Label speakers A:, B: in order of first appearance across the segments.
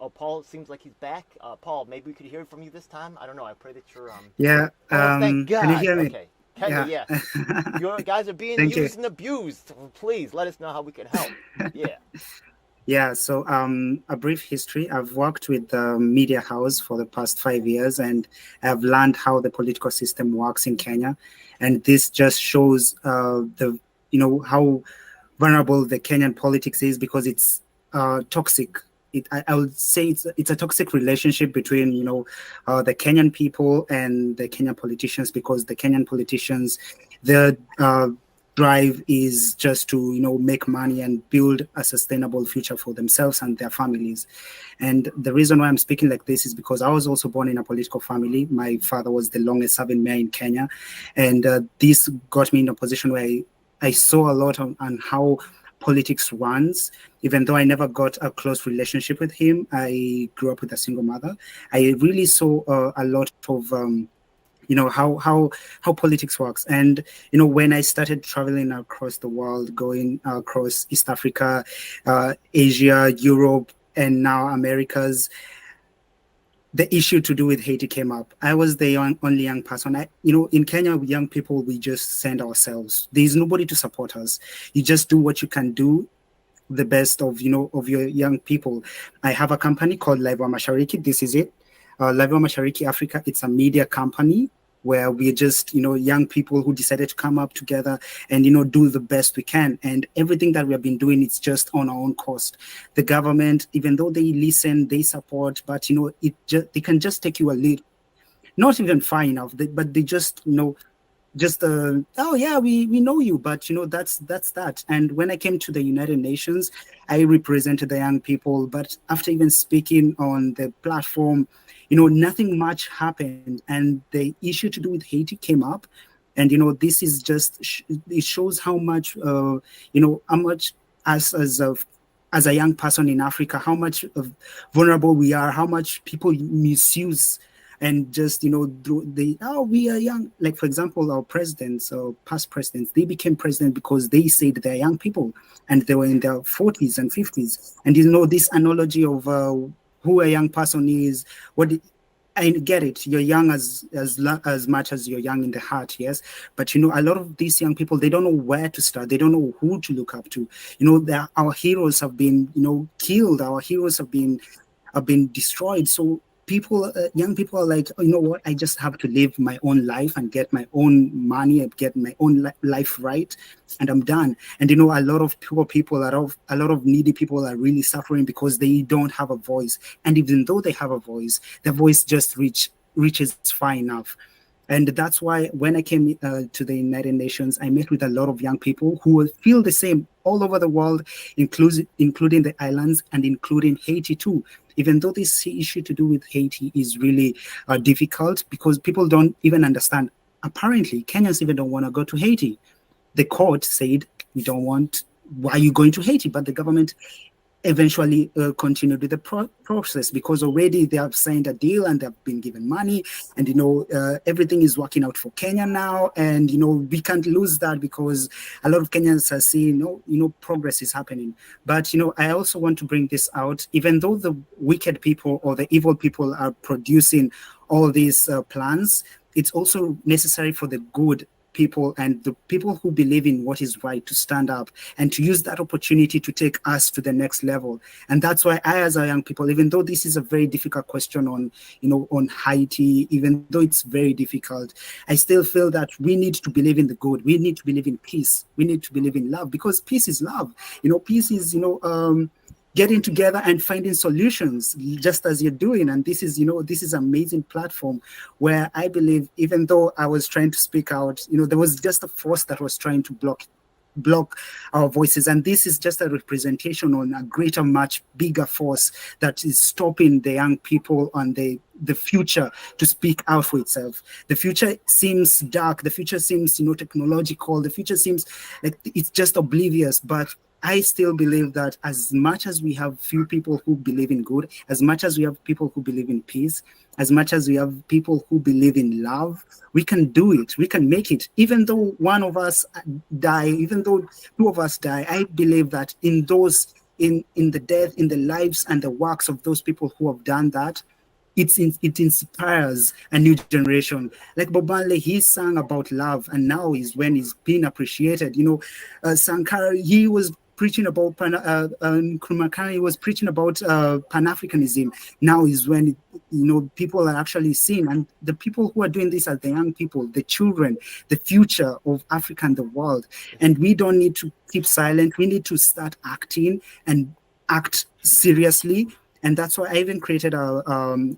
A: Oh, Paul, it seems like he's back. Paul, maybe we could hear from you this time. I don't know. I pray that you're.
B: Yeah,
A: Oh, thank
B: can you
A: God.
B: hear me?
A: Okay, Kenya,
B: Yeah.
A: yes. Your guys are being
B: Thank you.
A: used and abused. Please let us know how we can help. Yeah.
B: Yeah, so a brief history. I've worked with the media house for the past 5 years, and I've learned how the political system works in Kenya. And this just shows how vulnerable the Kenyan politics is because it's toxic. I would say it's a toxic relationship between the Kenyan people and the Kenyan politicians because the Kenyan politicians, their drive is just to make money and build a sustainable future for themselves and their families. And the reason why I'm speaking like this is because I was also born in a political family. My father was the longest serving mayor in Kenya, and this got me in a position where I saw a lot on how politics runs. Even though I never got a close relationship with him, I grew up with a single mother. I really saw a lot of how politics works. And when I started traveling across the world, going across East Africa, Asia, Europe, and now Americas, the issue to do with Haiti came up. I was the only young person. In Kenya, young people, we just send ourselves. There's nobody to support us. You just do what you can do, the best of your young people. I have a company called Live Mashariki. This is it. Live Mashariki Africa. It's a media company where we're just young people who decided to come up together and do the best we can. And everything that we have been doing, it's just on our own cost. The government, even though they listen, they support, but they can just take you a little, not even far enough, but they just oh yeah, we know you, but that's that. And when I came to the United Nations, I represented the young people, but after even speaking on the platform, nothing much happened. And the issue to do with Haiti came up, and this is just it shows how much how much as a young person in Africa, how much vulnerable we are, how much people misuse and just we are young. Like, for example, our presidents or past presidents, they became president because they said they're young people and they were in their 40s and 50s. And this analogy of who a young person is, I get it. You're young as much as you're young in the heart, yes. But a lot of these young people, they don't know where to start. They don't know who to look up to. Our heroes have been killed. Our heroes have been destroyed. So young people are like, what? I just have to live my own life and get my own money and get my own life right, and I'm done. And a lot of poor people, a lot of needy people are really suffering because they don't have a voice. And even though they have a voice, their voice just reaches far enough. And that's why when I came to the United Nations, I met with a lot of young people who feel the same all over the world, including the islands and including Haiti too. Even though this issue to do with Haiti is really difficult because people don't even understand. Apparently, Kenyans even don't want to go to Haiti. The court said, we don't want, why are you going to Haiti? But the government eventually continued with the process because already they have signed a deal and they've been given money, and everything is working out for Kenya now, and we can't lose that because a lot of Kenyans are seeing progress is happening. But I also want to bring this out. Even though the wicked people or the evil people are producing all these plans, it's also necessary for the good people and the people who believe in what is right to stand up and to use that opportunity to take us to the next level. And that's why I, as a young people, even though this is a very difficult question on Haiti, even though it's very difficult, I still feel that we need to believe in the good. We need to believe in peace. We need to believe in love, because peace is love. Peace is, getting together and finding solutions, just as you're doing. And this is amazing platform where I believe, even though I was trying to speak out, there was just a force that was trying to block our voices. And this is just a representation on a greater, much bigger force that is stopping the young people on the future to speak out for itself. The future seems dark. The future seems, technological. The future seems like it's just oblivious. But I still believe that as much as we have few people who believe in good, as much as we have people who believe in peace, as much as we have people who believe in love, we can do it. We can make it. Even though one of us die, even though two of us die, I believe that in those in the death, in the lives and the works of those people who have done that, it inspires a new generation. Like Bob Marley, he sang about love, and now is when he's being appreciated. Sankara, he was preaching about Nkrumah Khan, he was preaching about Pan-Africanism. Now is when people are actually seeing, and the people who are doing this are the young people, the children, the future of Africa and the world. And we don't need to keep silent. We need to start acting and act seriously. And that's why I even created a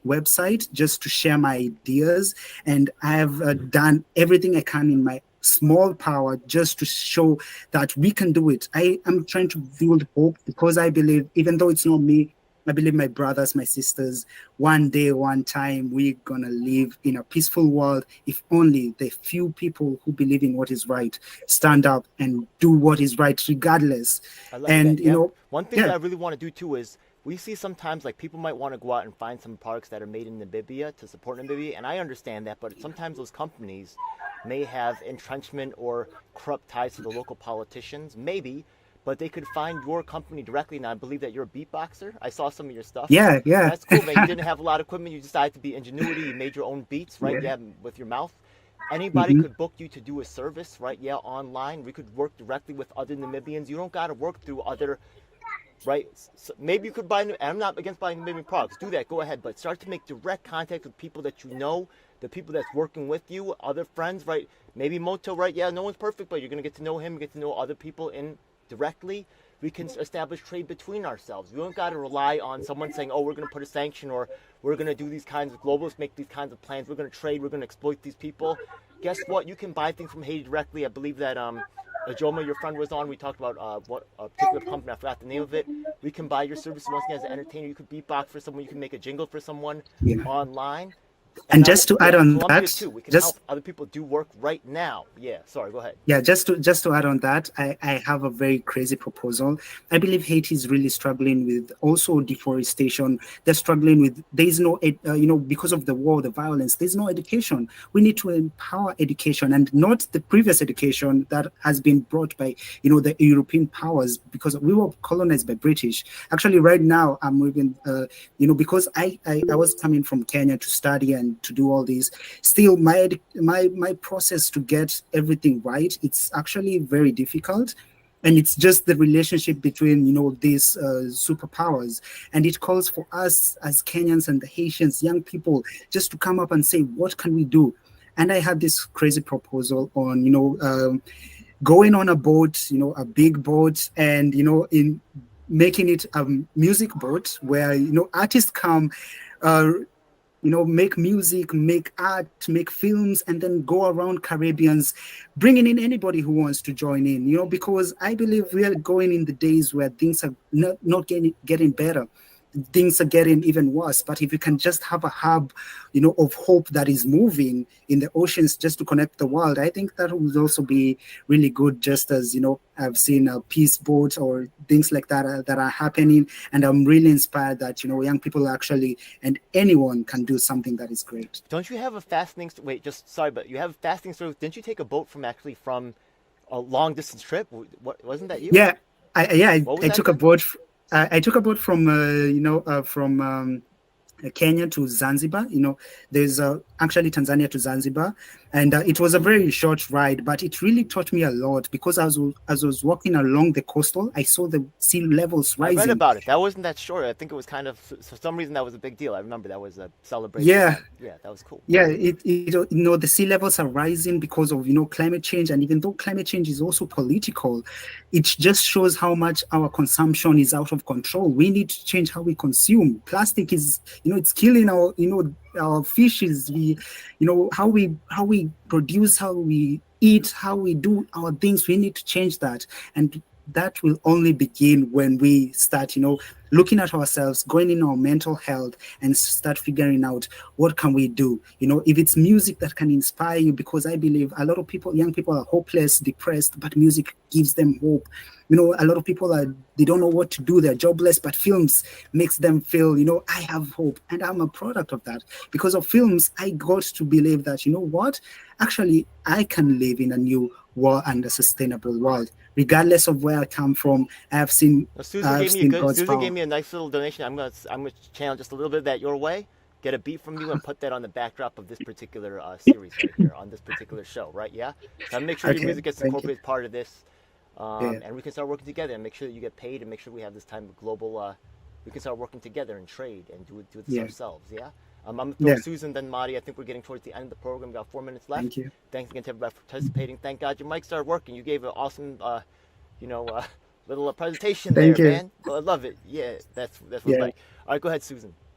B: website just to share my ideas. And I have done everything I can in my small power just to show that we can do it. I am trying to build hope, because I believe, even though it's not me, I believe my brothers, my sisters, one day, one time, we're going to live in a peaceful world if only the few people who believe in what is right stand up and do what is right regardless.
A: I like
B: and,
A: that. One thing that I really want to do too is, we see sometimes like people might want to go out and find some products that are made in Namibia to support Namibia, and I understand that, but sometimes those companies may have entrenchment or corrupt ties to the local politicians, maybe, but they could find your company directly. And I believe that you're a beatboxer. I saw some of your stuff.
B: Yeah.
A: That's cool, man. You didn't have a lot of equipment. You decided to be ingenuity. You made your own beats, right? Yeah, with your mouth. Anybody could book you to do a service, right? Yeah, online. We could work directly with other Namibians. You don't got to work through other... Right, so maybe you could buy. And I'm not against buying Namibian products. Do that, go ahead. But start to make direct contact with people that you know, the people that's working with you, other friends. Right, maybe Moto. Right, yeah, no one's perfect, but you're gonna get to know him, get to know other people indirectly. We can establish trade between ourselves. We don't got to rely on someone saying, "Oh, we're gonna put a sanction," or "We're gonna do these kinds of globalists, make these kinds of plans. We're gonna trade. We're gonna exploit these people." Guess what? You can buy things from Haiti directly. I believe that Joma, your friend, was on. We talked about what a particular company, I forgot the name of it. We can buy your services once again as an entertainer. You could beatbox for someone. You can make a jingle for someone online.
B: And just to add on
A: Colombia
B: that,
A: too. We can help other people do work right now. Yeah, sorry, go ahead.
B: Yeah, just to add on that, I have a very crazy proposal. I believe Haiti is really struggling with also deforestation. They're struggling with, there's no, because of the war, the violence, there's no education. We need to empower education, and not the previous education that has been brought by, the European powers, because we were colonized by British. Actually, right now, I'm moving, because I was coming from Kenya to study and to do all this. Still, my process to get everything right, it's actually very difficult, and it's just the relationship between these superpowers, and it calls for us as Kenyans and the Haitians, young people, just to come up and say, what can we do? And I had this crazy proposal on going on a boat, a big boat, and in making it a music boat where artists come, make music, make art, make films, and then go around Caribbeans, bringing in anybody who wants to join in, because I believe we are going in the days where things are not getting better. Things are getting even worse. But if you can just have a hub, of hope that is moving in the oceans just to connect the world, I think that would also be really good. Just as, I've seen a peace boat or things like that that are happening. And I'm really inspired that, young people actually, and anyone can do something that is great.
A: Don't you have a fascinating, but you have a fascinating story. Didn't you take a boat from a long distance trip? Wasn't that you?
B: Yeah, I took a boat. I took a boat from, from Kenya to Zanzibar. There's actually Tanzania to Zanzibar, and it was a very short ride, but it really taught me a lot, because as I was walking along the coastal, I saw the sea levels rising.
A: I read about it. That wasn't that short. I think it was kind of, for some reason, that was a big deal. I remember that was a celebration.
B: Yeah,
A: that was cool.
B: Yeah, the sea levels are rising because of climate change, and even though climate change is also political, it just shows how much our consumption is out of control. We need to change how we consume. Plastic is, it's killing our, our fishes. How we produce, how we eat, how we do our things. We need to change that, and that will only begin when we start, looking at ourselves, going in our mental health, and start figuring out what can we do. If it's music that can inspire you, because I believe a lot of young people are hopeless, depressed, but music gives them hope. A lot of people they don't know what to do. They're jobless, but films makes them feel, I have hope. And I'm a product of that. Because of films, I got to believe that, what? Actually, I can live in a new world and a sustainable world. regardless of where I come from, I've seen
A: Susan
B: God's
A: Susan
B: power.
A: gave me a nice little donation. I'm gonna channel just a little bit of that your way. Get a beat from you and put that on the backdrop of this particular series right here on this particular show, right? Yeah. So make sure your music gets incorporated as part of this, and we can start working together and make sure that you get paid and make sure we have this time of global. We can start working together and trade and do this ourselves. Yeah. I'm gonna throw Susan, then Marty. I think we're getting towards the end of the program. We've got 4 minutes left.
B: Thank you.
A: Thanks again to everybody for participating. Thank God your mic started working. You gave an awesome, little presentation there, man. Well, I love it. Yeah, that's what it's like. All right, go ahead, Susan.